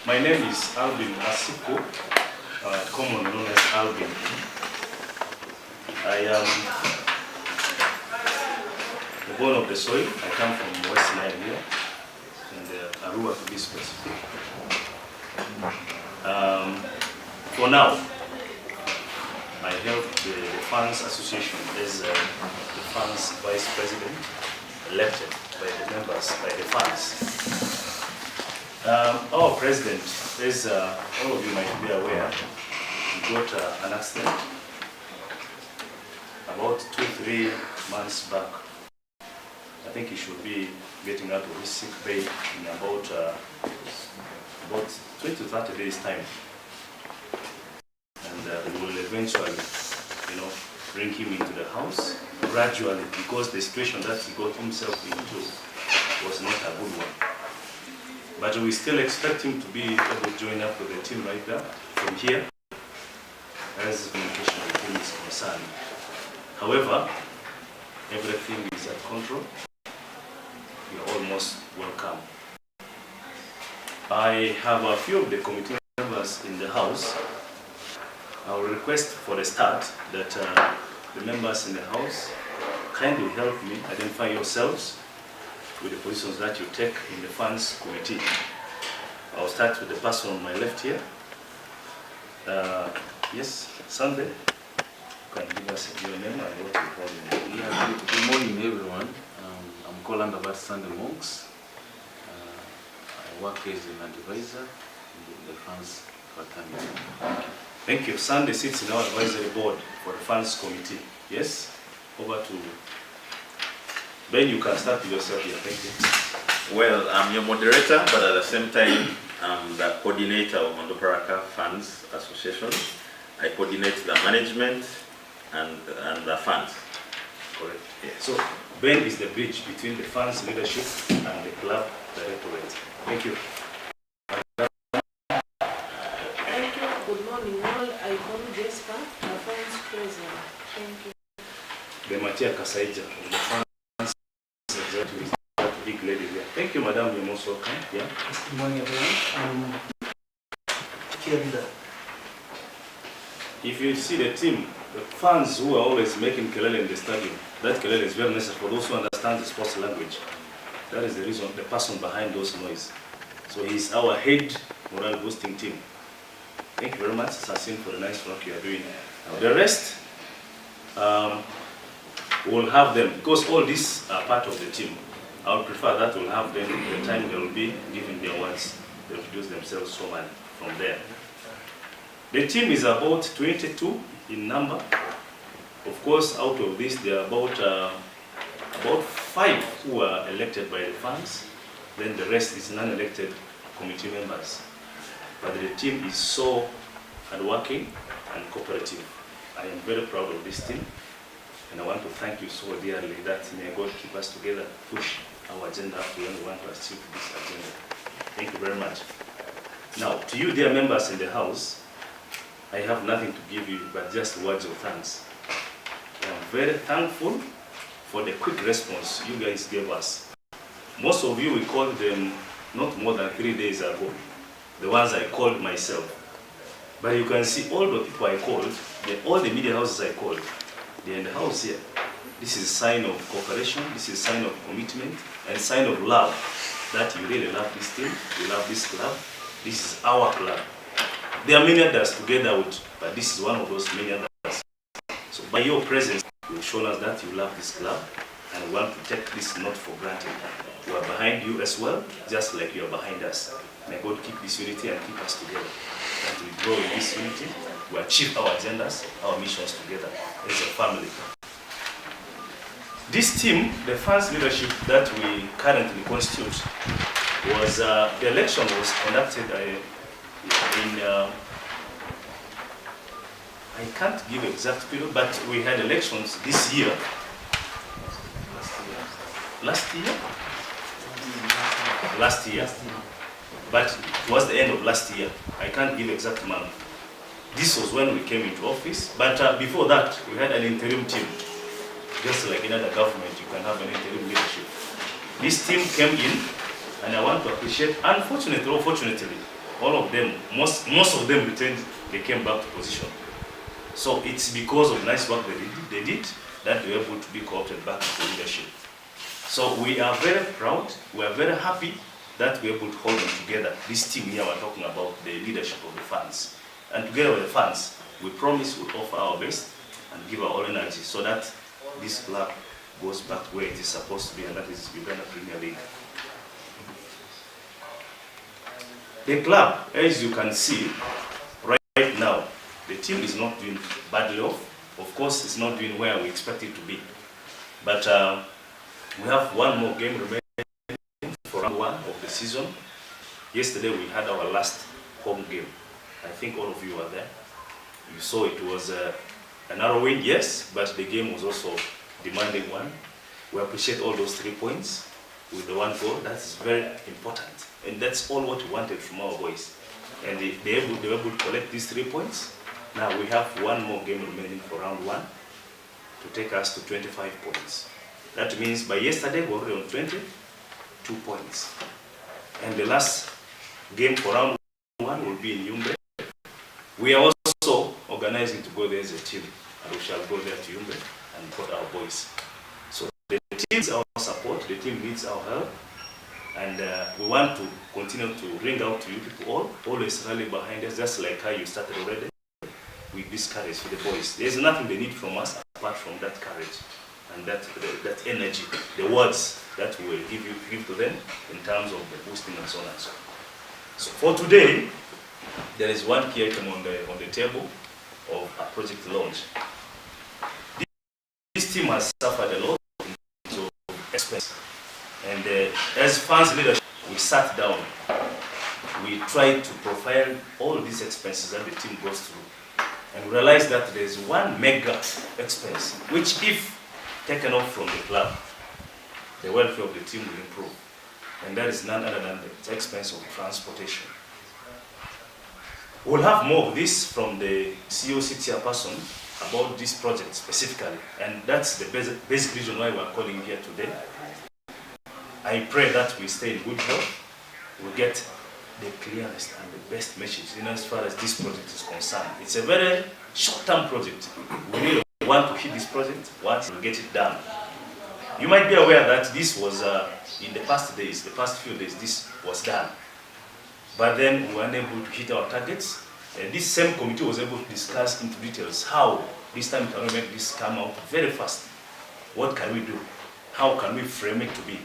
My name is Alvin Asiko, commonly known as Alvin. I am the born of the soil. I come from West Nigeria, and Arua to be specific. For now, I help the Fans Association as the Fans Vice President, elected by the members, by the fans. Our president, as all of you might be aware, he got an accident about 2-3 months back. I think he should be getting out of his sick bay in about 20 to 30 days time. And we will eventually, bring him into the house gradually, because the situation that he got himself into was not a good one. But we still expect him to be able to join up with the team right now from here, as communication with him is concerned. However, everything is at control. You're almost welcome. I have a few of the committee members in the house. I will request for the start that the members in the house kindly help me identify yourselves with the positions that you take in the Fans Committee. I'll start with the person on my left here. Yes, Sunday. Can you give us your name and what you call your name? Yeah, good morning everyone. I'm called Onduparaka Sunday Monks. I work as an advisor in the Fans Committee. Thank you. Sunday sits in our advisory board for the Fans Committee. Yes? Over to Ben. You can start with yourself here. Thank you. Well, I'm your moderator, but at the same time, I'm the coordinator of Onduparaka Fans Association. I coordinate the management and the funds. Correct. Yeah. So Ben is the bridge between the fans leadership and the club directorate. Thank you. Thank you. Good morning all. I call Jessica, the fans president. Thank you. The Matia Kasaija, the fans executive, that big lady here. Thank you, madam. You're most welcome. Yeah. Good morning, everyone. Cheerleader. If you see the team, the fans who are always making kelele in the stadium, that kelele is very necessary for those who understand the sports language. That is the reason, the person behind those noise. So he's our head morale boosting team. Thank you very much, Sassin, for the nice work you are doing. Now, the rest, we'll have them, because all these are part of the team. I would prefer that we'll have them the time they will be given their awards. They'll introduce themselves so on from there. The team is about 22 in number. Of course, out of this, there are about 5 who are elected by the fans. Then the rest is non-elected committee members. But the team is so hardworking and cooperative. I am very proud of this team. And I want to thank you so dearly that may God keep us together, push our agenda up to when we want to achieve this agenda. Thank you very much. Now, to you, dear members in the house, I have nothing to give you but just words of thanks. I am very thankful for the quick response you guys gave us. Most of you, we called them not more than 3 days ago, the ones I called myself. But you can see all the people I called, all the media houses I called, they're in the house here. This is a sign of cooperation, this is a sign of commitment, and a sign of love, that you really love this team, you love this club. This is our club. There are many others together with, but this is one of those many others. So by your presence, you've shown us that you love this club, and we want to take this not for granted. We are behind you as well, just like you are behind us. May God keep this unity and keep us together. And we grow in this unity, we achieve our agendas, our missions together as a family. This team, the fans leadership that we currently constitute, was the election was conducted I can't give exact period, but we had elections this year. Last year. But it was the end of last year. I can't give exact month. This was when we came into office. But before that, we had an interim team. Just like in other government, you can have an interim leadership. This team came in, and I want to appreciate, unfortunately or fortunately, all of them, most of them returned, they came back to position. So it's because of nice work they did that they were able to be co-opted back into leadership. So we are very proud, we are very happy that we're able to hold them together. This team here, we're talking about the leadership of the fans. And together with the fans, we promise we'll offer our best and give our all energy so that this club goes back where it is supposed to be, and that is Uganda Premier League. The club, as you can see, right now, the team is not doing badly off. Of course, it's not doing where we expect it to be. But we have one more game remaining for round 1 of the season. Yesterday we had our last home game. I think all of you were there. You saw it was a narrow win, yes, but the game was also demanding one. We appreciate all those 3 points with the 1 goal. That's very important. And that's all what we wanted from our boys. And they were able to collect these 3 points. Now we have one more game remaining for round 1 to take us to 25 points. That means by yesterday we're already on 22 points. And the last game for round 1 will be in Yumbe. We are also organizing to go there as a team, and we shall go there to Yumbe and put our boys. So the team needs our support, the team needs our help, and we want to continue to ring out to you people always rally behind us, just like how you started already with this courage for the boys. There's nothing they need from us apart from that courage and that energy, the words that we will give to them in terms of the boosting and so on and so on. So for today, there is one key item on the table of a project launch. This team has suffered a lot of expense, and as fans leadership, we sat down. We tried to profile all these expenses that the team goes through, and realized that there is one mega expense which, if taken off from the club, the welfare of the team will improve, and that is none other than the expense of transportation. We'll have more of this from the COC chairperson about this project specifically, and that's the basic reason why we're calling here today. I pray that we stay in good health, we get the clearest and the best message in as far as this project is concerned. It's a very short-term project. We really want to hit this project once we get it done. You might be aware that this was in the past days, the past few days, this was done. But then we were unable to hit our targets. And this same committee was able to discuss into details how this time can we make this come out very fast. What can we do? How can we frame it to be?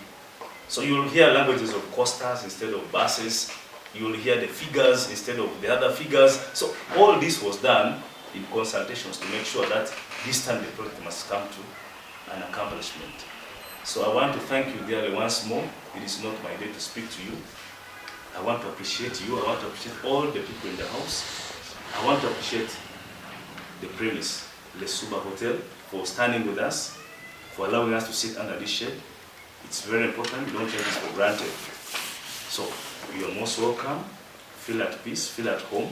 So you will hear languages of coasters instead of buses. You will hear the figures instead of the other figures. So all this was done in consultations to make sure that this time the project must come to an accomplishment. So I want to thank you dearly once more. It is not my day to speak to you. I want to appreciate you. I want to appreciate all the people in the house. I want to appreciate the premise, Le Suba Hotel, for standing with us, for allowing us to sit under this shade. It's very important. We don't take this for granted. So you are most welcome. Feel at peace. Feel at home.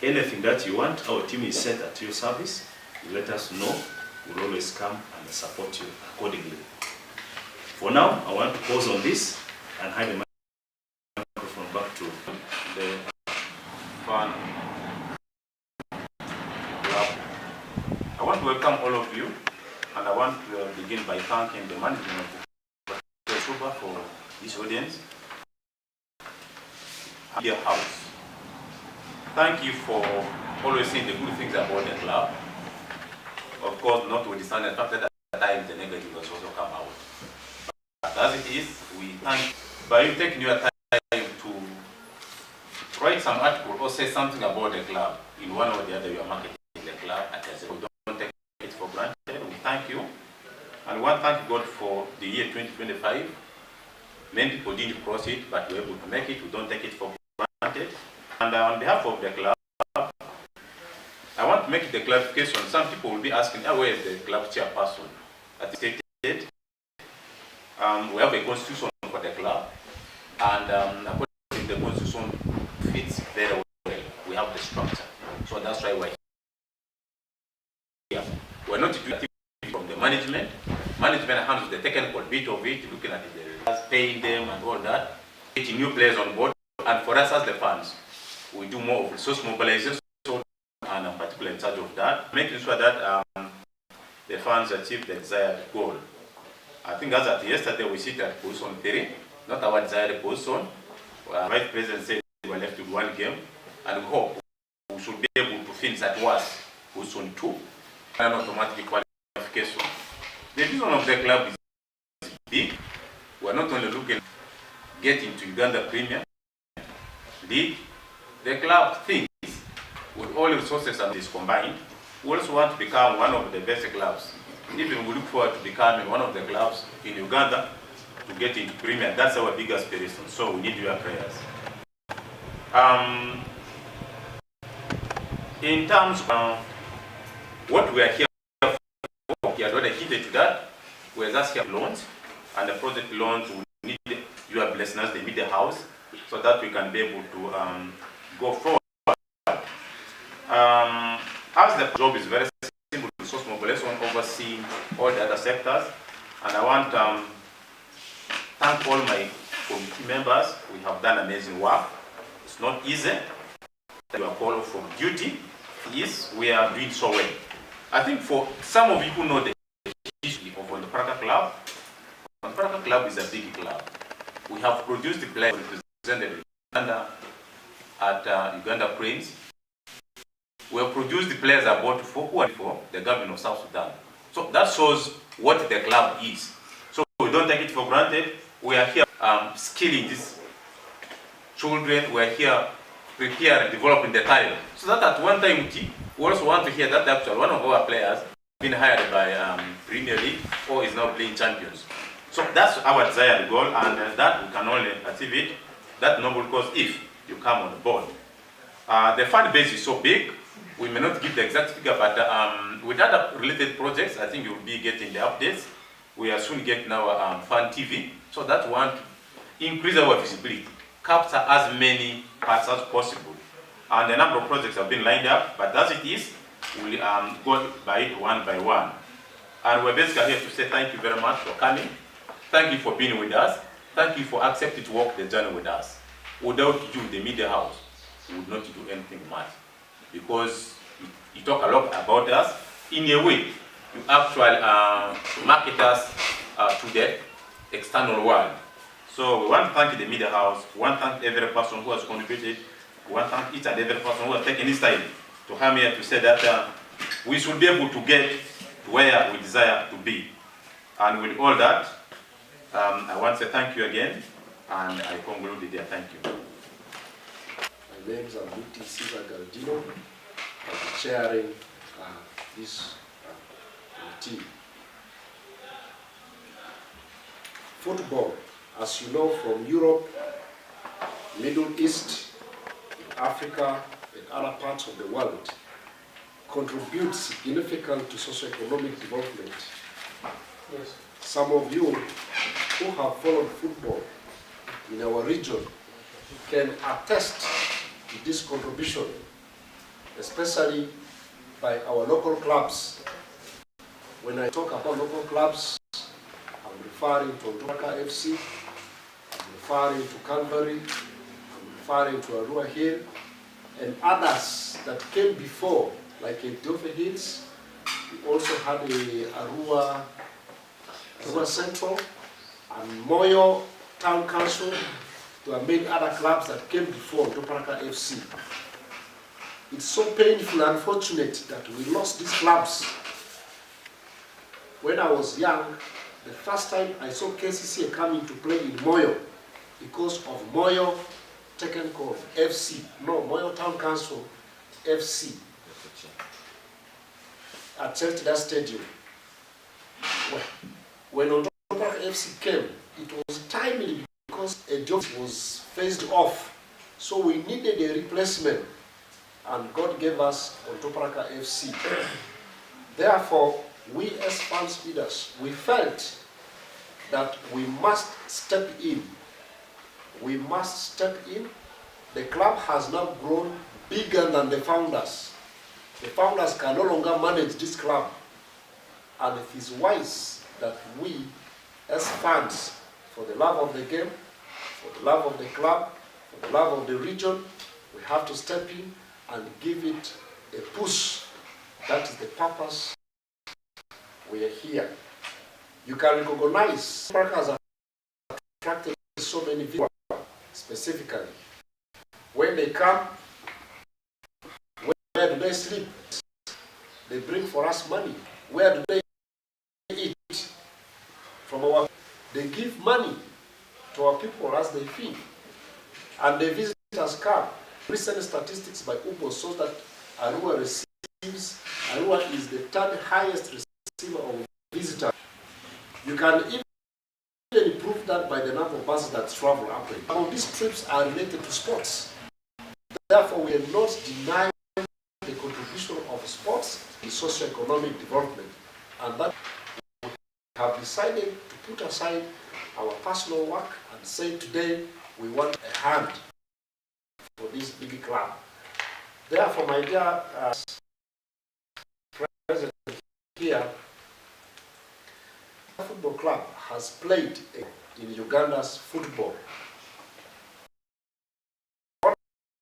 Anything that you want, our team is set at your service. You let us know. We'll always come and support you accordingly. For now, I want to pause on this and hand the microphone back to the fan club. I want to welcome all of you, and I want to begin by thanking the management of the Suba for this audience. Dear house, thank you for always saying the good things about the club. Of course, notwithstanding the fact that at times the negative has also come out. But as it is, we thank by you taking your time to write some article or say something about the club in one or the other. You are marketing the club, and don't take it for granted. We thank you, and we want to thank God for the year 2025. Many people didn't cross it, but we were able to make it. We don't take it for granted. And on behalf of the club, I want to make the clarification. Some people will be asking, where is the club chairperson? As stated, we have a constitution for the club, and according to the constitution fits very well. We have the structure. So that's why we're here. We're not doing activity from the management. Management handles the technical bit of it, looking at the paying them and all that, getting new players on board, and for us as the fans, we do more of resource mobilization, and I'm particularly in charge of that, making sure that the funds achieve the desired goal. I think as at yesterday we sit at position 3, not our desired position. Vice President said we were left with 1 game, and we hope we should be able to finish at worst position 2, and automatic qualification. The vision of the club is big. We are not only looking at getting to Uganda Premier League. The club thinks with all resources and is combined, we also want to become one of the best clubs. Even we look forward to becoming one of the clubs in Uganda to get into Premier. That's our big aspiration. So we need your prayers. In terms of what we are here for, we are not hinted to that. We are just here loans, and the project loans we need your blessings, they need the house, so that we can be able to go forward. As the job is very simple, resource mobilization, overseeing all the other sectors, and I want to thank all my committee members. We have done amazing work. It's not easy. We are called from duty. Yes, we are doing so well. I think for some of you who know the history of Onduparaka Club, Onduparaka Club is a big club. We have produced the players represented Uganda at Uganda Cranes. We have produced the players I bought for the government of South Sudan. So that shows what the club is. So we don't take it for granted. We are here skilling these children. We are here preparing, developing the talent. So that at one time, we also want to hear that actually one of our players has been hired by Premier League or is now playing champions. So that's our desired goal, and that we can only achieve it, that noble cause, if you come on board. The fan base is so big, we may not give the exact figure, but with other related projects, I think you'll be getting the updates. We are soon getting our fan TV, so that we want to increase our visibility, capture as many parts as possible. And a number of projects have been lined up, but as it is, we'll go by it one by one. And we're basically here to say thank you very much for coming. Thank you for being with us. Thank you for accepting to walk the journey with us. Without you, the media house, we would not do anything much. Because you talk a lot about us. In a way, you actually market us to the external world. So we want to thank the media house. We want to thank every person who has contributed. We want to thank each and every person who has taken his time to come here to say that we should be able to get to where we desire to be. And with all that, I want to say thank you again, and I conclude there. Thank you. My name is Abuti Siva Galdino. I'll be chairing this committee. Football, as you know, from Europe, Middle East, Africa, and other parts of the world, contributes significantly to socio-economic development. Yes. Some of you who have followed football in our region can attest to this contribution, especially by our local clubs. When I talk about local clubs, I'm referring to Onduparaka FC, I'm referring to Calvary, I'm referring to Arua Hill, and others that came before, like Ethiopia Hills. We also had a Arua Central and Moyo Town Council. There are many other clubs that came before Onduparaka FC. It's so painful and unfortunate that we lost these clubs. When I was young, the first time I saw KCCA coming to play in Moyo, because of Moyo taken called FC, no, Moyo Town Council FC, at Celtic Stadium. When Onduparaka FC came, it was timely because a job was phased off. So we needed a replacement, and God gave us Onduparaka FC. Therefore, we as fans leaders, we felt that we must step in. We must step in. The club has now grown bigger than the founders. The founders can no longer manage this club. And it is wise that we, as fans, for the love of the game, for the love of the club, for the love of the region, We have to step in and give it a push. That is the purpose we are here. You can recognize Onduparaka has attracted so many viewers specifically. When they come, where do they sleep? They bring for us money. Where do they eat? From our, they give money to our people as they feed. And the visitors come. Recent statistics by UBO shows that Arua is the third highest receiver of visitors. You can even prove that by the number of buses that travel upward. All these trips are related to sports. Therefore, we are not denying the contribution of sports in socio-economic development. And that we have decided to put aside our personal work and say today we want a hand for this big club. Therefore, my dear President here, the football club has played in Uganda's football.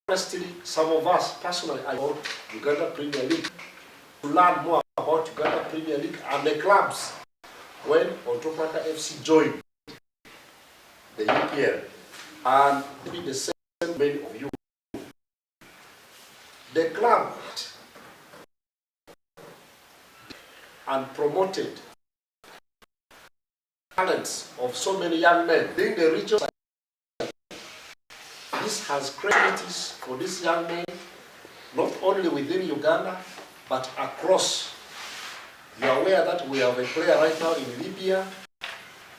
Honestly, some of us personally are about Uganda Premier League. To learn more about Uganda Premier League and the clubs when Onduparaka FC joined the UPL, and be the same many of you. The club and promoted talents of so many young men in the region. This has creativities for these young men, not only within Uganda, but across. You are aware that we have a player right now in Libya.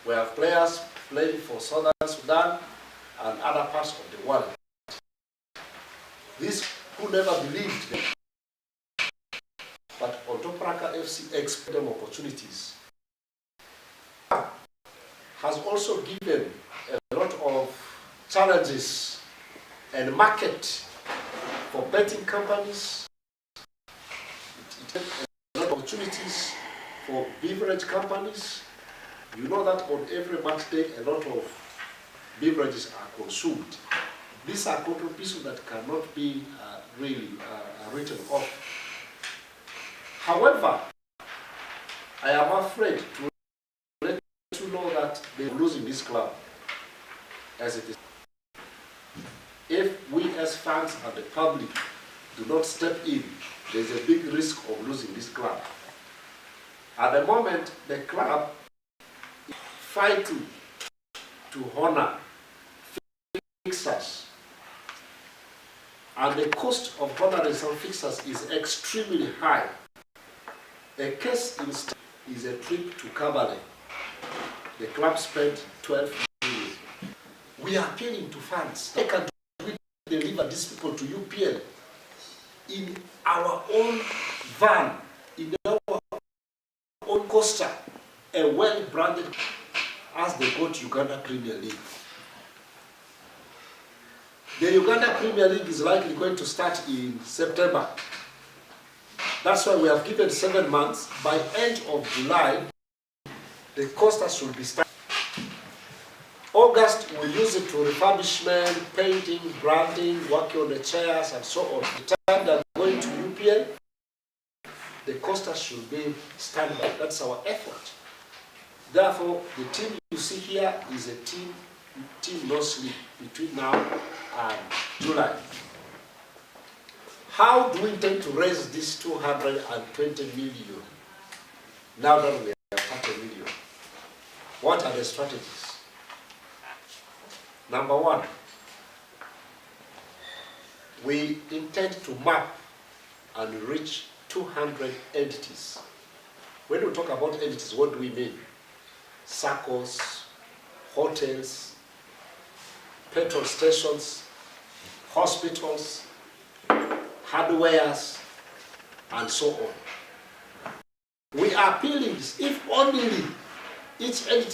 We have players playing for Southern Sudan and other parts of the world. These who never believed them. But Onduparaka FC expect them opportunities. Has also given a lot of challenges and market for betting companies. It a lot of opportunities for beverage companies. You know that on every match day, a lot of beverages are consumed. These are contributions that cannot be really written off. However, I am afraid to let you know that they are losing this club as it is. If we as fans and the public do not step in, there is a big risk of losing this club. At the moment, the club is fighting to honor fixtures. And the cost of honoring some fixtures is extremely high. A case instead is a trip to Kabale. The club spent 12 million. We are appealing to fans. They can deliver these people to UPL in our own van, in our own coaster, a well-branded as they go to Uganda Premier League. The Uganda Premier League is likely going to start in September. That's why we have given 7 months. By end of July, the coaster should be started. August, we use it to refurbishment, painting, branding, working on the chairs, and so on. The time they're going to UPL, the coaster should be standby. That's our effort. Therefore, the team you see here is a team no sleep between now and July. How do we intend to raise this 220 million now that we have 30 million? What are the strategies? Number one, we intend to map and reach 200 entities. When we talk about entities, what do we mean? Circles, hotels, petrol stations, hospitals, hardwares, and so on. We are appealing this. If only each entity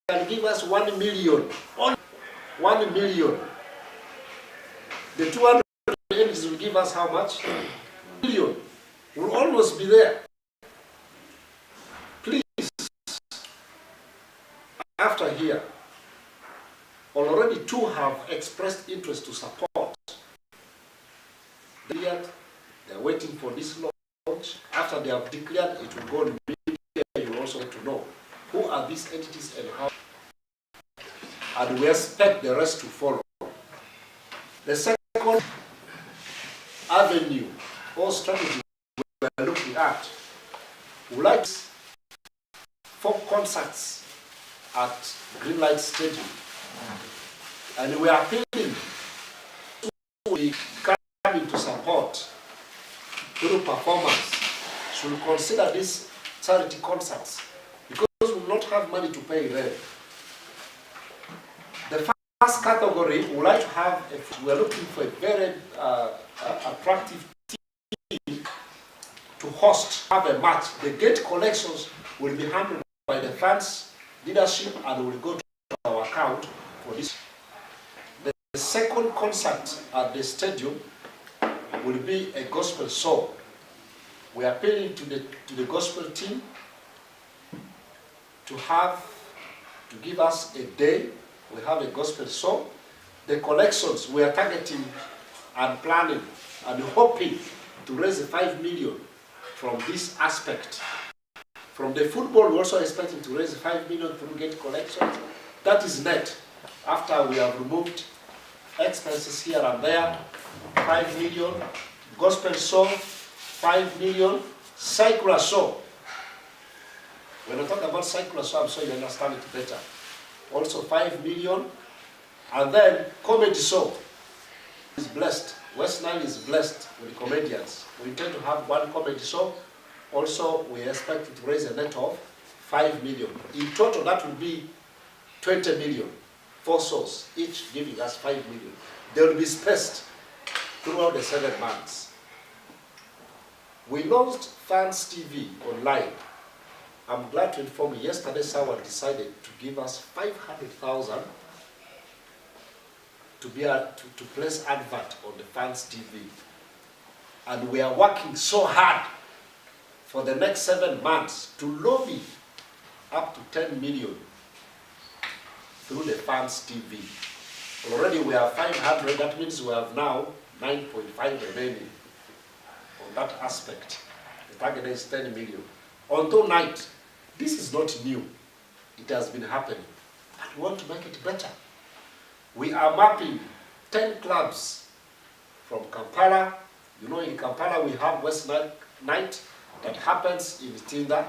can give us 1 million, only 1 million, the 200 entities will give us how much? 1 million. We'll almost be there. Please, after here, already 2 have expressed interest to support. waiting for this launch. After they have declared, it will go on media. You will also get to know who are these entities and how. And we expect the rest to follow. The second avenue or strategy we are looking at, we like 4 concerts at Greenlight Stadium. And we are appealing to come to support through performance should consider these charity concerts because we will not have money to pay them. The first category we would like to have, if we are looking for a very attractive team to host, have a match. The gate collections will be handled by the fans leadership and will go to our account for this. The second concert at the stadium will be a gospel show. We are appealing to the gospel team to give us a day. We have a gospel show. The collections we are targeting and planning and hoping to raise 5 million from this aspect. From the football, we're also expecting to raise 5 million through gate collections. That is net. After we have removed expenses here and there, 5 million. Gospel show, 5 million. Circular show. When I talk about circular show, I'm sure you understand it better. Also 5 million. And then comedy show is blessed. West Nile is blessed with comedians. We intend to have 1 comedy show. Also, we expect to raise a net of 5 million. In total, that will be 20 million. 4 shows, each giving us 5 million. They will be spaced throughout the 7 months. We launched Fans TV online. I'm glad to inform you, yesterday someone decided to give us 500,000 to place advert on the Fans TV. And we are working so hard for the next 7 months to lobby up to 10 million through the Fans TV. Already we have 500, that means we have now 9.5 remaining on that aspect. The target is 10 million. On tonight, this is not new. It has been happening. And we want to make it better. We are mapping 10 clubs from Kampala. You know, in Kampala we have West Night that happens in Tinda.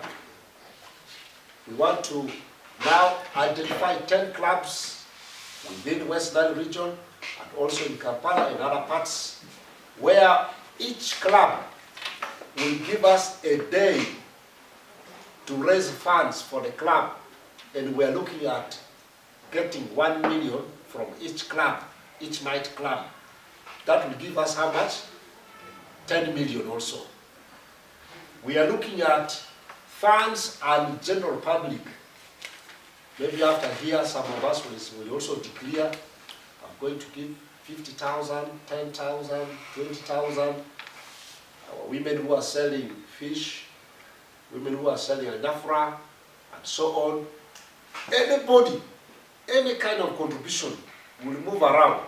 We want to now identify 10 clubs within West Nile region and also in Kampala and other parts where each club will give us a day to raise funds for the club, and we are looking at getting 1 million from each club, each night club. That will give us how much? 10 million also. We are looking at fans and general public. Maybe after here, some of us will also declare, I'm going to give 50,000, 10,000, 20,000. Women who are selling fish, women who are selling anafra, and so on. Anybody, any kind of contribution will move around.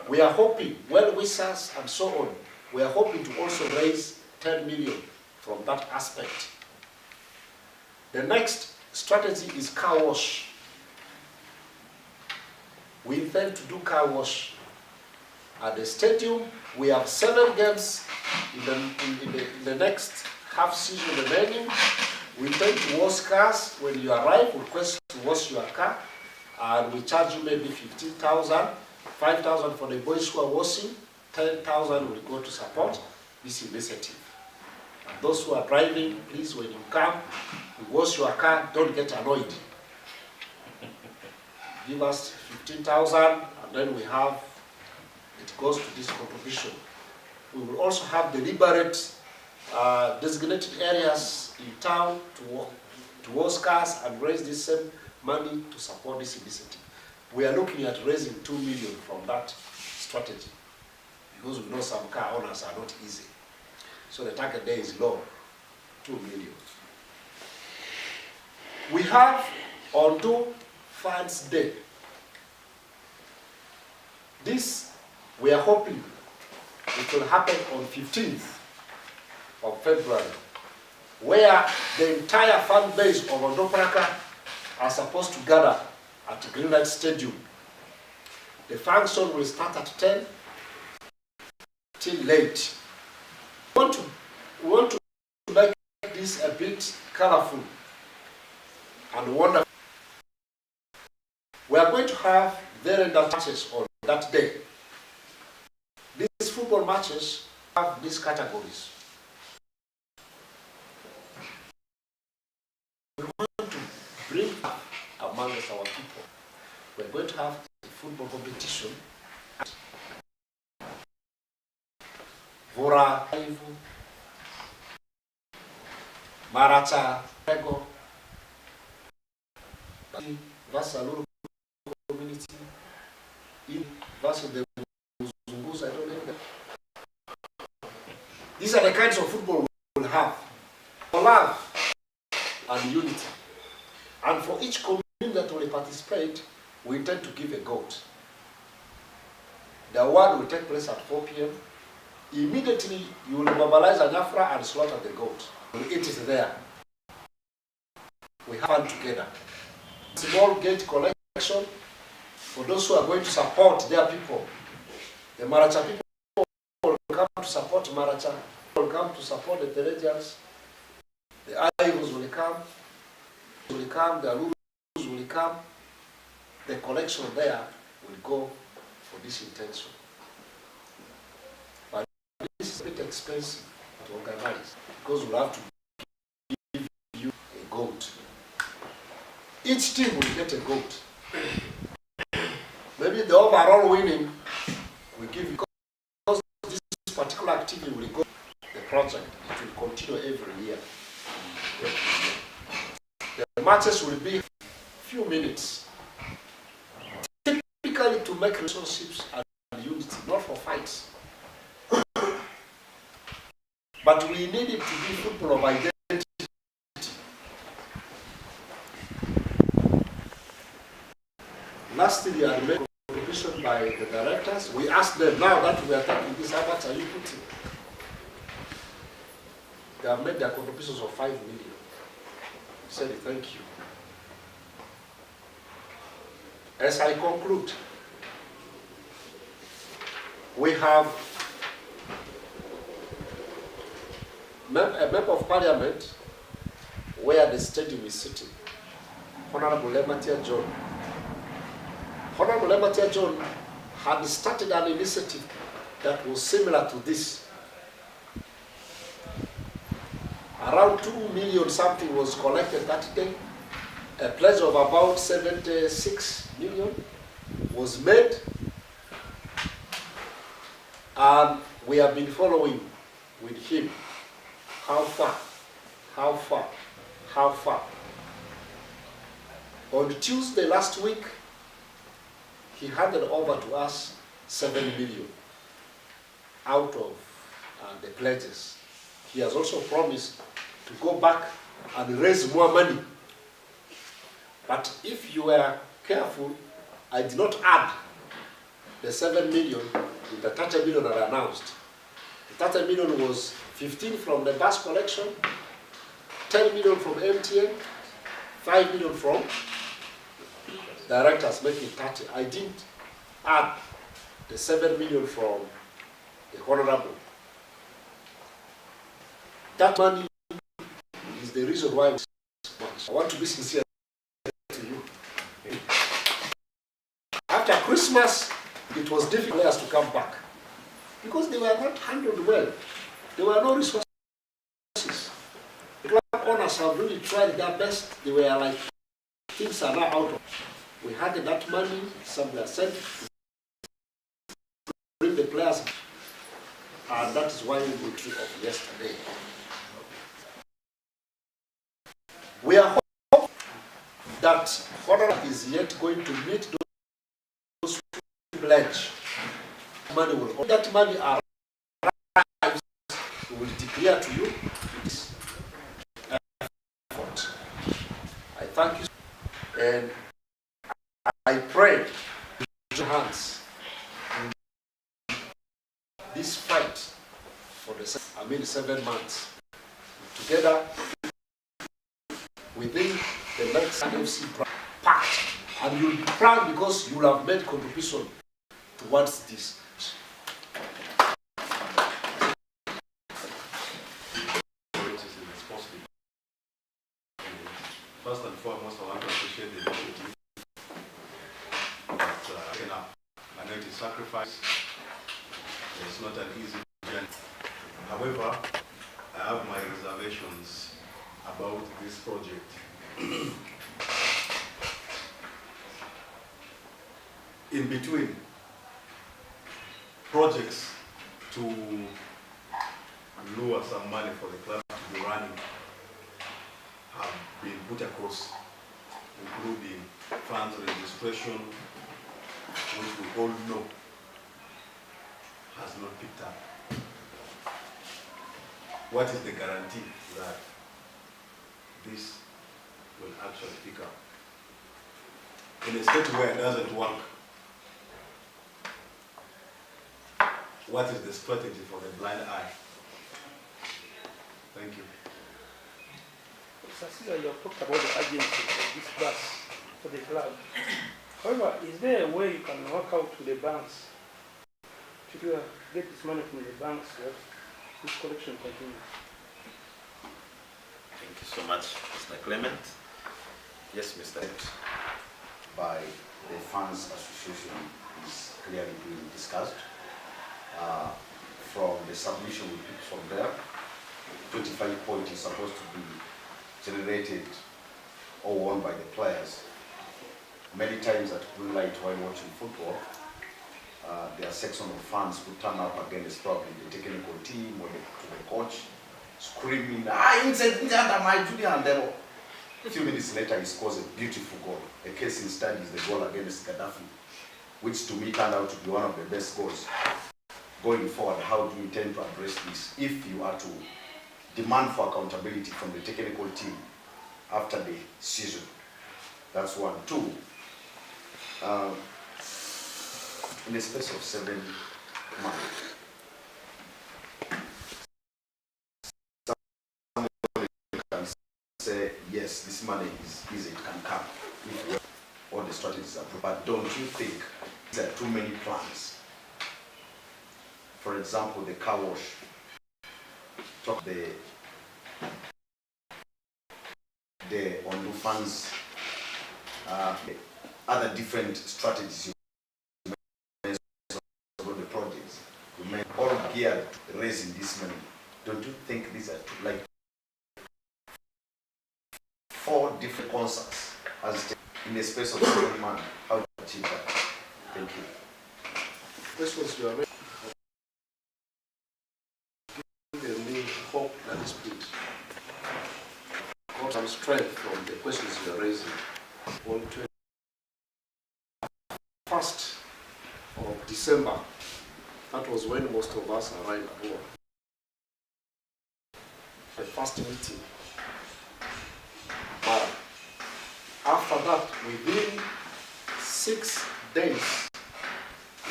We are hoping, well-wishers and so on, we are hoping to also raise 10 million from that aspect. The next strategy is car wash. We intend to do car wash at the stadium. We have 7 games in the next half season remaining. We intend to wash cars. When you arrive, request to wash your car, and we charge you maybe 15,000, 5,000 for the boys who are washing, 10,000 will go to support this initiative. And those who are driving, please, when you come, you wash your car, don't get annoyed. Give us 15,000, and then we have, it goes to this contribution. We will also have deliberate designated areas in town to wash cars and raise the same money to support this initiative. We are looking at raising 2 million from that strategy, because we know some car owners are not easy. So the target there is low, 2 million. We have Onduparaka Fans Day. This, we are hoping it will happen on 15th of February, where the entire fan base of Onduparaka are supposed to gather at Greenlight Stadium. The function will start at 10 till late. We want to make this a bit colorful and wonderful. We are going to have very matches on that day. These football matches have these categories. We want to bring up amongst our people. We're going to have a football competition. Vora, Marata, Ego, Vasaluru community, in Vasu de Muzungus, I don't know. These are the kinds of football we will have for love and unity. And for each community that will participate, we intend to give a goat. The award will take place at 4 p.m. Immediately, you will mobilize an afra and slaughter the goat. We'll eat it there. We have fun together. Small gate collection for those who are going to support their people. The Maracha people will come to support Maracha, will come to support the Teresians. The Ivos will come, the Alurus will come. The collection there will go for this intention. But this is a bit expensive to organize because we'll have to give you a goat. Each team will get a goat. Maybe the overall winning will give you, because this particular activity will go the project. It will continue every year. The matches will be a few minutes. Typically to make relationships and unity, not for fights. But we need it to be football of identity. Last year, I made a contribution by the directors. We asked them, now that we are taking this, how much are you putting? They have made their contributions of 5 million. I said, thank you. As I conclude, we have a member of parliament where the stadium is sitting, Honorable Lematia John. Honorable Lematia John had started an initiative that was similar to this. Around 2 million something was collected that day. A pledge of about 76 million was made. And we have been following with him. How far? How far? How far? On Tuesday last week, he handed over to us 7 million out of the pledges. He has also promised to go back and raise more money. But if you were careful, I did not add the 7 million in the 30 million that I announced. The 30 million was 15 from the bus collection, 10 million from MTN, 5 million from directors, making 30. I didn't add the 7 million from the honorable. That money is the reason why I want to be sincere to you. After Christmas, it was difficult for us to come back because they were not handled well. There were no resources. The club owners have really tried their best. They were like, things are now out of. We had that money, some were sent to bring the players, and that is why we withdrew off yesterday. We are hoping that Honorable is yet going to meet those who pledge. Money will, that money arrives, we will declare to you this effort. I thank you, and I pray with your hands in this fight 7 months. Together, within the next NFC part, and you'll be proud because you will have made contribution towards this. First and foremost, I want to appreciate the initiative. I know it is sacrifice. It's not an easy journey. However, I have my reservations about this project. In between projects to lure some money for the club to be running have been put across, including funds registration, which we all know has not picked up. What is the guarantee that this will actually pick up? In a state where it doesn't work, what is the strategy for the blind eye? Thank you. Cecilia, you have talked about the agency of this bus for the club. However, is there a way you can work out to the banks to get this money from the banks so that this collection continues? Thank you so much, Mr. Clement. Yes, Mr. By the Fans Association is clearly being discussed. From the submission we picked from there, 25 points is supposed to be generated or won by the players. Many times at blue light while watching football, there are sections of fans who turn up against probably the technical team or the coach, screaming, and then a few minutes later he scores a beautiful goal. A case in study is the goal against Gaddafi, which to me turned out to be one of the best goals. Going forward, how do you intend to address this if you are to demand for accountability from the technical team after the season? That's one. Two, in the space of 7 months, someone can say, yes, this money is easy, it can come if all the strategies are approved. But don't you think there are too many plans? For example, the car wash, the Ondu funds, other different strategies you mentioned about the projects, you may all geared to raising this money. Don't you think these are like 4 different concerts as in the space of 7 months? How to achieve that? Thank you. This was your hope that is put. Got some strength from the questions you are raising. On 21st of December, that was when most of us arrived aboard. The first meeting. But after that, within 6 days,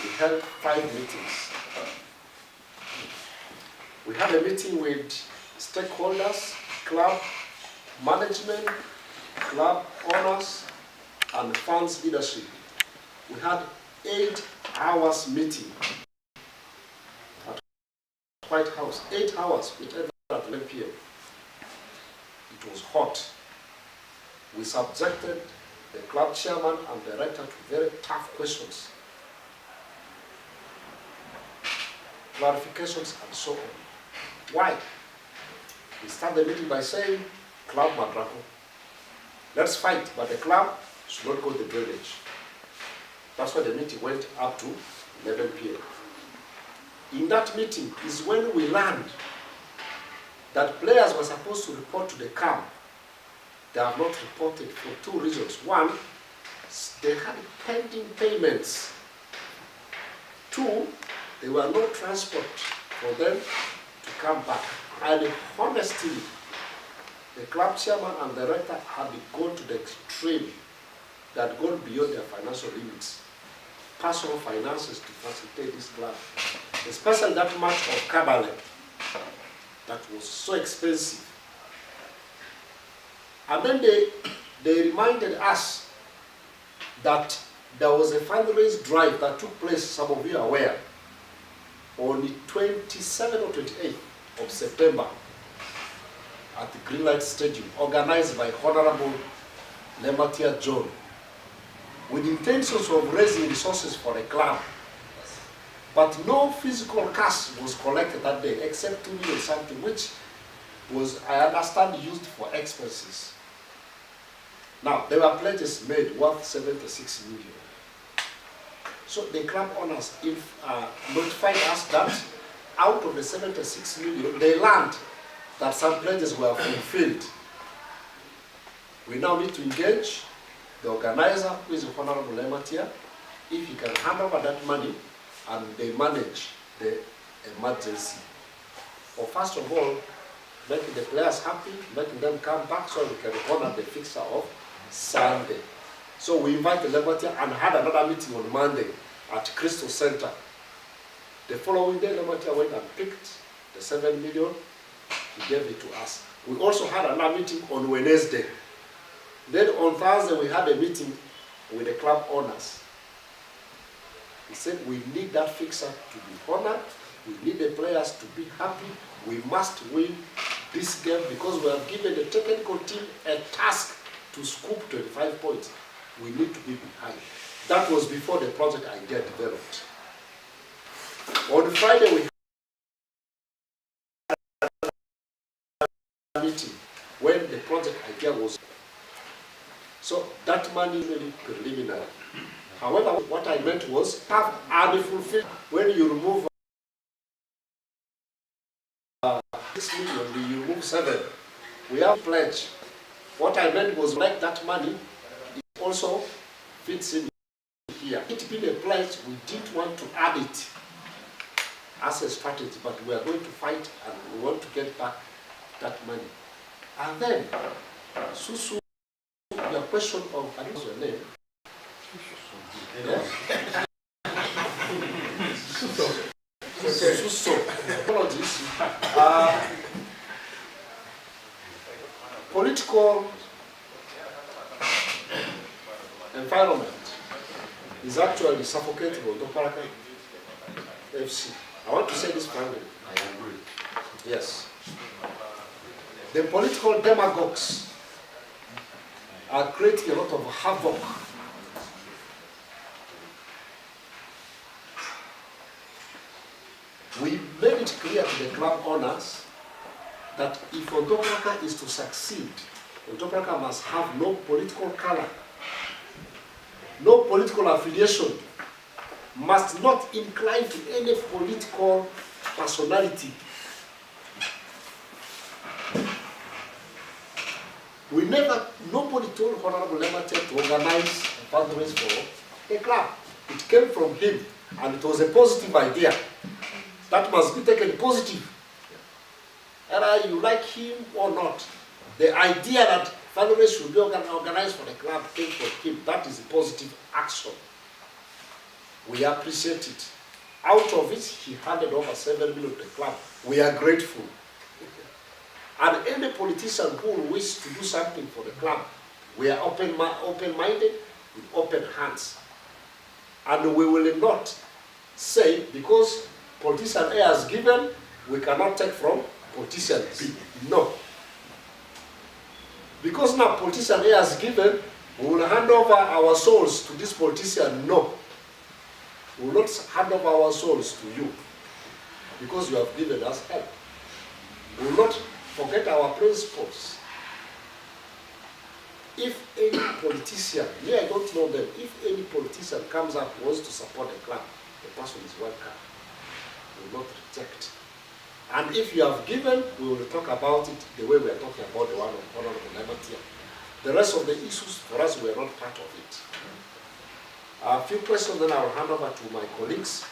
we held 5 meetings. We had a meeting with stakeholders, club management, club owners, and fans leadership. We had 8 hours meeting at White House. 8 hours, we ended at 11 p.m. It was hot. We subjected the club chairman and director to very tough questions, clarifications, and so on. Why? We start the meeting by saying, Club Madrako, let's fight, but the club should not go the drainage. That's why the meeting went up to 11 p.m. In that meeting is when we learned that players were supposed to report to the camp. They have not reported for 2 reasons. One, they had pending payments. 2, there were no transport for them to come back. And honestly, the club chairman and director had gone to the extreme, that gone beyond their financial limits. Personal finances to facilitate this club. Especially that match of Kabale. that was so expensive. And then they reminded us that there was a fundraise drive that took place, some of you are aware, on the 27th or 28th of September at the Greenlight Stadium, organized by Honorable Lematia John, with intentions of raising resources for the club. But no physical cash was collected that day, except 2 million something, which was, I understand, used for expenses. Now, there were pledges made worth 76 million. So the club owners notified us that out of the 76 million, they learned that some pledges were fulfilled. We now need to engage the organizer, who is Honorable Lematia, if he can hand over that money and they manage the emergency. Or first of all, making the players happy, making them come back so we can honor the fixture of Sunday. So we invited Lematia and had another meeting on Monday at Crystal Center. The following day, Lematia went and picked the 7 million, he gave it to us. We also had another meeting on Wednesday. Then on Thursday, we had a meeting with the club owners. He said, we need that fixer to be honored, we need the players to be happy, we must win this game because we have given the technical team a task to scoop 25 points. We need to be behind. That was before the project idea developed. On Friday, we had a meeting when the project idea was. So that money is really preliminary. However, what I meant was have unfulfilled. When you remove 6 million, you remove 7. We have pledge. What I meant was like that money, it also fits in here. It being a pledge, we didn't want to add it as a strategy, but we are going to fight and we want to get back that money. And then, Susu, your question of, I think your name. Yeah? Suso. Apologies. Political environment is actually suffocating Onduparaka FC. I want to say this frankly. I agree. Yes. The political demagogues are creating a lot of havoc. We made it clear to the club owners that if Onduparaka is to succeed, Onduparaka must have no political color, no political affiliation, must not incline to any political personality. Nobody told Honorable Lematia to organize a fundraiser for a club. It came from him, and it was a positive idea. That must be taken positive. Whether you like him or not, the idea that fundraisers should be organized for the club came from him. That is a positive action. We appreciate it. Out of it, he handed over 7 million to the club. We are grateful. And any politician who will wish to do something for the club, we are open-minded with open hands. And we will not say, because politician A has given, we cannot take from politician B. No. Because now politician A has given, we will hand over our souls to this politician. No. We will not hand over our souls to you because you have given us help. We will not forget our principles. If any politician, I don't know them, if any politician comes up and wants to support the club, the person is welcome. We will not reject. And if you have given, we will talk about it the way we are talking about the one of Honorable Lematia. The rest of the issues, for us, we are not part of it. A few questions, then I will hand over to my colleagues.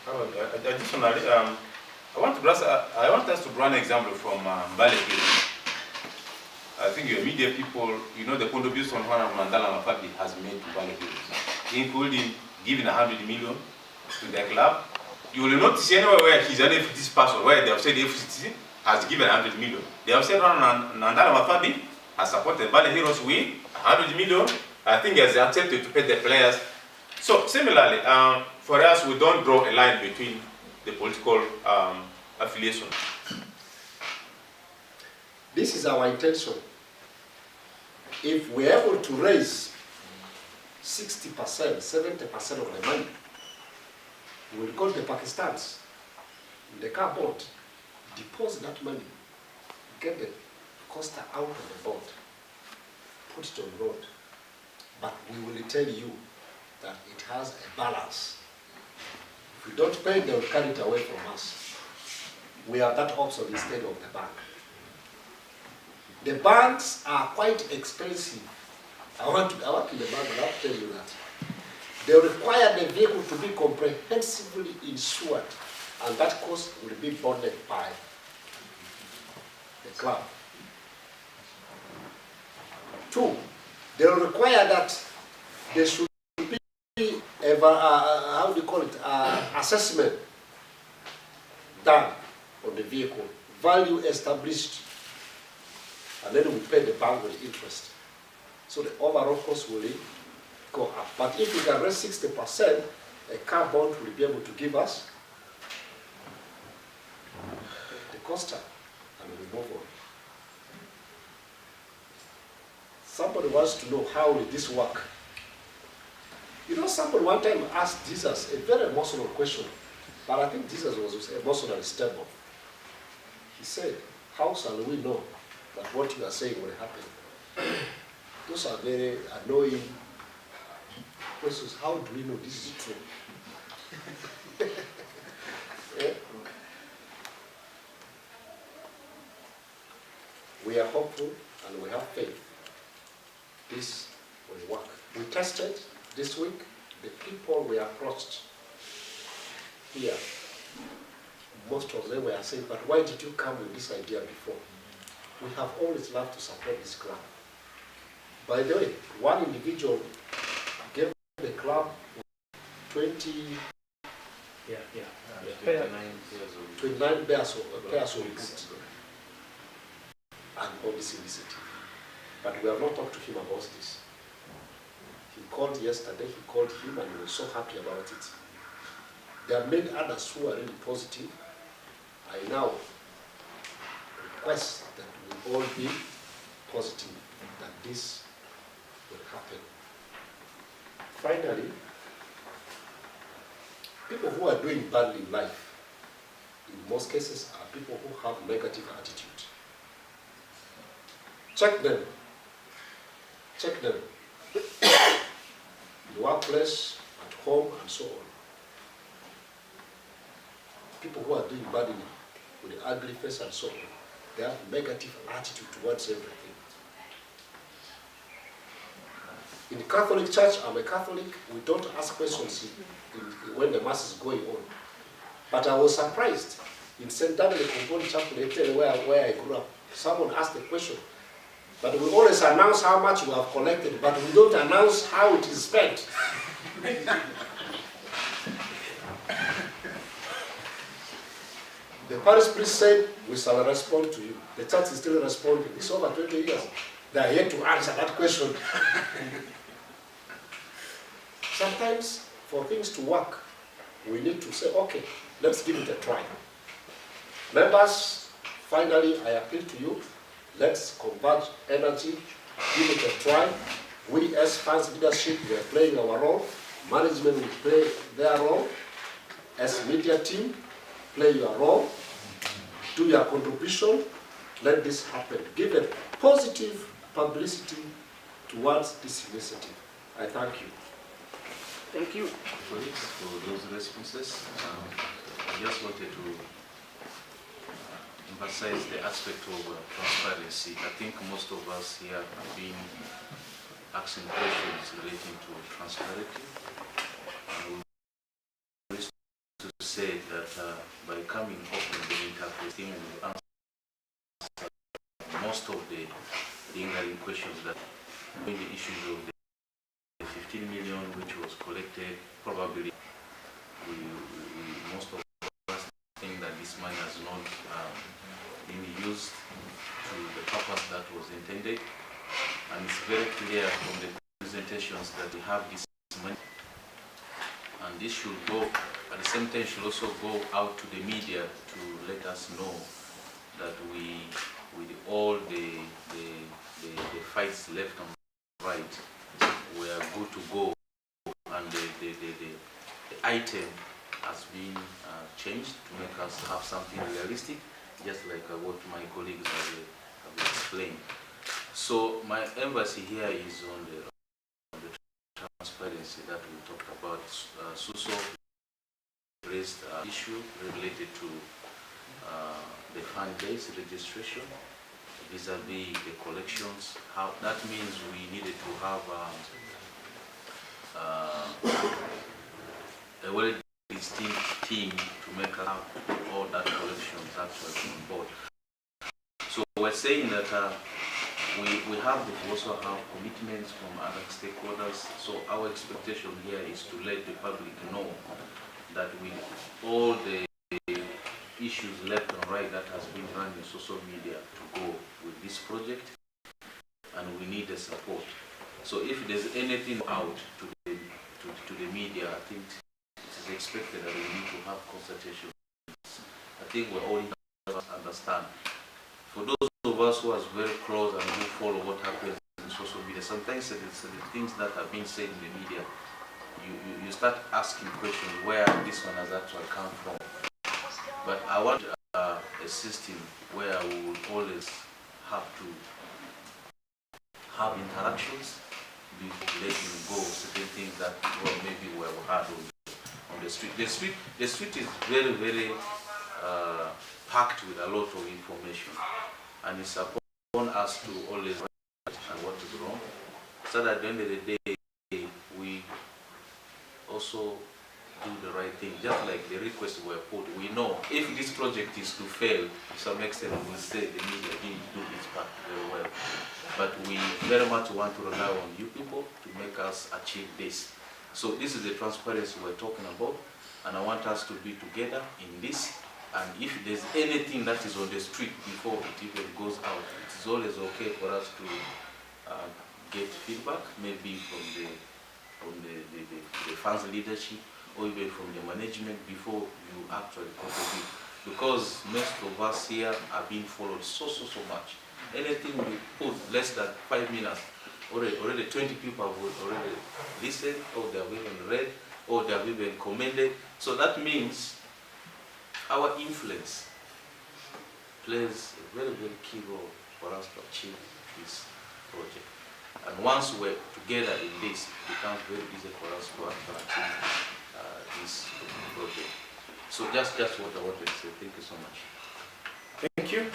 Additionally, I want us to draw an example from Mbale. I think your media people, you know the contribution Honorable Mandala Mafabi has made to Mbale, including giving 100 million to the club, you will not see anywhere where he's an FCTC person, where they have said FCTC has given 100 million. They have said Nandala Mafabi has supported Bali Heroes win 100 million. I think he has accepted to pay the players. So similarly, for us, we don't draw a line between the political affiliation. This is our intention. If we're able to raise 60%, 70% of the money, we will go to the Pakistans in the car boat, deposit that money, get the coaster out of the boat, put it on the road. But we will tell you that it has a balance. If we don't pay, they will carry it away from us. We have that option instead of the bank. The banks are quite expensive. I work in the bank, and I'll tell you that. They require the vehicle to be comprehensively insured, and that cost will be bonded by the club. 2, they will require that there should be how do you call it, assessment done on the vehicle, value established, and then we pay the bank with interest. So the overall cost will go up. But if we can raise 60%, a car bond will be able to give us the coaster, and we move on. Somebody wants to know how will this work. You know, somebody one time asked Jesus a very emotional question, but I think Jesus was emotionally stable. He said, how shall we know that what you are saying will happen? Those are very annoying questions. How do we know this is true? Yeah? We are hopeful and we have faith. This will work. We tested this week. The people we approached here, most of them were saying, but why did you come with this idea before? We have always loved to support this club. By the way, one individual gave the club 29 pairs of boots and all this initiative. But we have not talked to him about this. He called yesterday, he called him, and he was so happy about it. There are many others who are really positive. I now request that we all be positive that this will happen. Finally, people who are doing badly in life, in most cases, are people who have negative attitude. Check them. Check them. In the workplace, at home, and so on. People who are doing badly with the ugly face and so on, they have negative attitude towards everything. In the Catholic Church, I'm a Catholic, we don't ask questions when the Mass is going on. But I was surprised. In St. Daniel Compound Chapel, where I grew up, someone asked a question. But we always announce how much we have collected, but we don't announce how it is spent. The parish priest said, we shall respond to you. The church is still responding. It's over 20 years. They are yet to answer that question. Sometimes, for things to work, we need to say, okay, let's give it a try. Members, finally, I appeal to you. Let's converge energy, give it a try. We as fans leadership, we are playing our role. Management will play their role. As media team, play your role. Do your contribution. Let this happen. Give a positive publicity towards this initiative. I thank you. Thank you. For those responses, I just wanted to emphasize the aspect of transparency. I think most of us here have been asking questions relating to transparency. I would wish to say that by coming open the interface team will answer most of the lingering questions that when the issues of the 15 million which was collected, probably most of this money has not been used to the purpose that was intended. And it's very clear from the presentations that we have this money. And this should go, at the same time, should also go out to the media to let us know that we, with all the fights left and right, we are good to go, and the item has been changed to make us have something realistic, just like what my colleagues have explained. So my emphasis here is on the transparency that we talked about. Suso raised an issue related to the fan-based registration vis-a-vis the collections. How that means we needed to have a well distinct team to make up all that collections actually on board. So we're saying that we also have commitments from other stakeholders. So our expectation here is to let the public know that with all the issues left and right that has been run in social media to go with this project, and we need the support. So if there's anything out to the media, I think it is expected that we need to have consultation. I think we all need to understand. For those of us who are very close and who follow what happens in social media, sometimes it's the things that have been said in the media, you start asking questions where this one has actually come from. But I want a system where we will always have to have interactions before letting go certain things that maybe were hard on the street. The street is very, very packed with a lot of information, and it's upon us to always understand what is wrong, so that at the end of the day we also do the right thing. Just like the requests were put, we know if this project is to fail, to some extent we will say the media didn't do its part very well. But we very much want to rely on you people to make us achieve this. So this is the transparency we're talking about, and I want us to be together in this. And if there's anything that is on the street before it even goes out, it is always okay for us to get feedback, maybe from the fans leadership, or even from the management before you actually contribute. Because most of us here are being followed so much. Anything we put less than 5 minutes, already 20 people have already listened, or they have even read, or they have even commented. So that means our influence plays a very, very key role for us to achieve this project. And once we're together in this, it becomes very easy for us to achieve this project. So just what I wanted to say. Thank you so much. Thank you.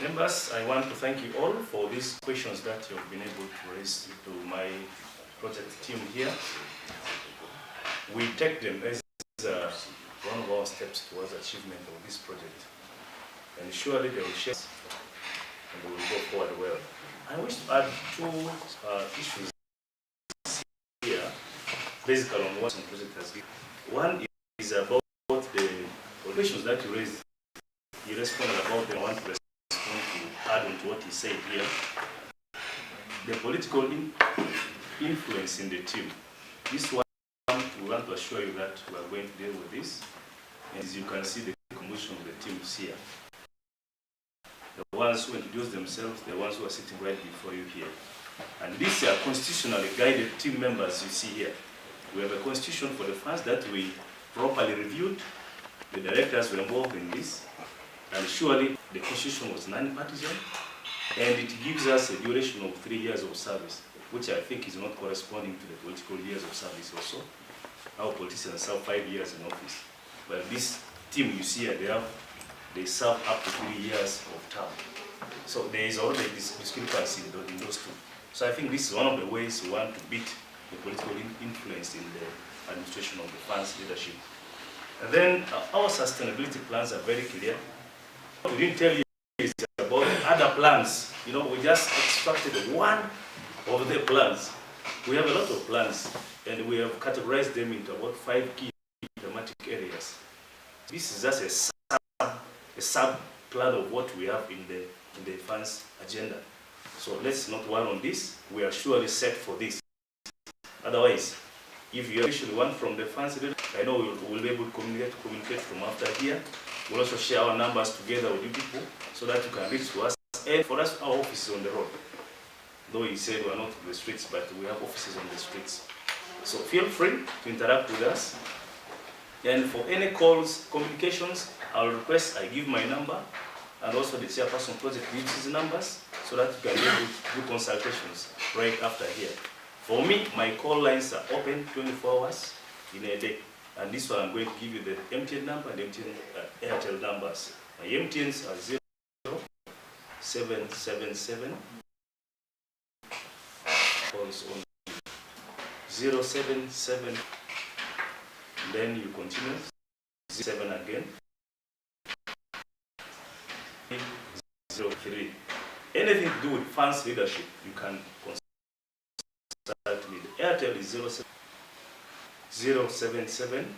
Members, I want to thank you all for these questions that you've been able to raise to my project team here. We take them as one of our steps towards achievement of this project. And surely they will share and we will go forward well. I wish to add two issues here, basically on what the project has given. One is about the questions that you raised. You responded about them. I want to respond to add on to what he said here. The political influence in the team. This one, we want to assure you that we are going to deal with this. And as you can see, the composition of the teams here. The ones who introduce themselves, the ones who are sitting right before you here. And these are constitutionally guided team members you see here. We have a constitution for the fans that we properly reviewed. The directors were involved in this. And surely the constitution was non-partisan. And it gives us a duration of 3 years of service, which I think is not corresponding to the political years of service also. Our politicians serve 5 years in office. But this team you see here, they serve up to 3 years of term. So there is already this discrepancy in those two. So I think this is one of the ways we want to beat the political influence in the administration of the fans leadership. And then our sustainability plans are very clear. What we didn't tell you is about other plans. You know, we just extracted one of the plans. We have a lot of plans, and we have categorized them into about 5 key thematic areas. This is just a sub plan of what we have in the funds agenda. So let's not worry on this. We are surely set for this. Otherwise, if you actually want from the funds, I know we'll be able to communicate from after here. We'll also share our numbers together with you people so that you can reach to us. And for us, our office is on the road. Though you said we're not on the streets, but we have offices on the streets. So feel free to interact with us. And for any calls, communications, I'll request I give my number, and also the chairperson project gives his numbers so that you can be able to do consultations right after here. For me, my call lines are open 24 hours in a day. And this one I'm going to give you the MTN number and MTN Airtel numbers. My MTNs are 0777 calls on 077, then you continue 7 again 03. Anything to do with funds leadership, you can consult me. The Airtel is 077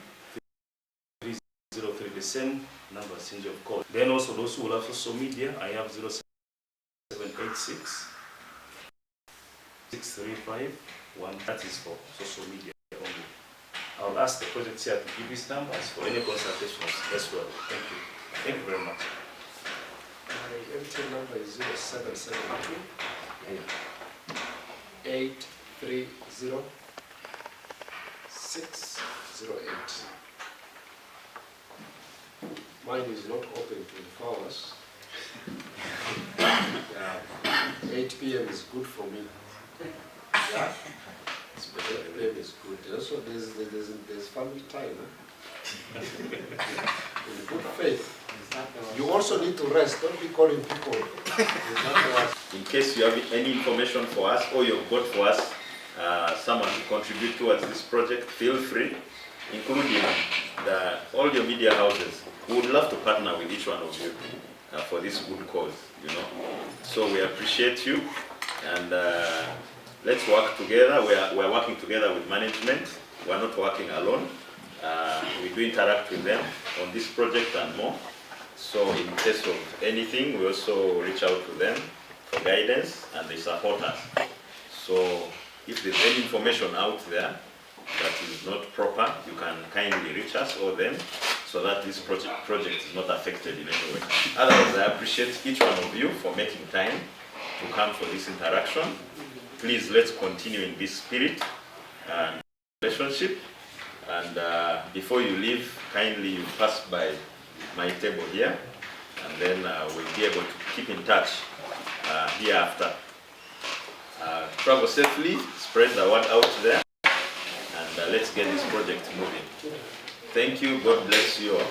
303, the same number change of call. Then also those who will have social media, I have 0786 635 1. That is for social media only. I'll ask the project chair to give his numbers for any consultations as well. Thank you. Thank you very much. My MTN number is 0772 830 608. Mine is not open 24 hours. 8 p.m. is good for me. 8 p.m. is good. Also, there's family time. In good faith. You also need to rest. Don't be calling people. In case you have any information for us or you've got for us someone to contribute towards this project, feel free, including all your media houses. We would love to partner with each one of you for this good cause, you know. So we appreciate you, and let's work together. We're working together with management. We're not working alone. We do interact with them on this project and more. So in case of anything, we also reach out to them for guidance, and they support us. So if there's any information out there that is not proper, you can kindly reach us or them so that this project is not affected in any way. Otherwise, I appreciate each one of you for making time to come for this interaction. Please, let's continue in this spirit and relationship. And before you leave, kindly you pass by my table here, and then we'll be able to keep in touch hereafter. Travel safely, spread the word out there, and let's get this project moving. Thank you. God bless you all.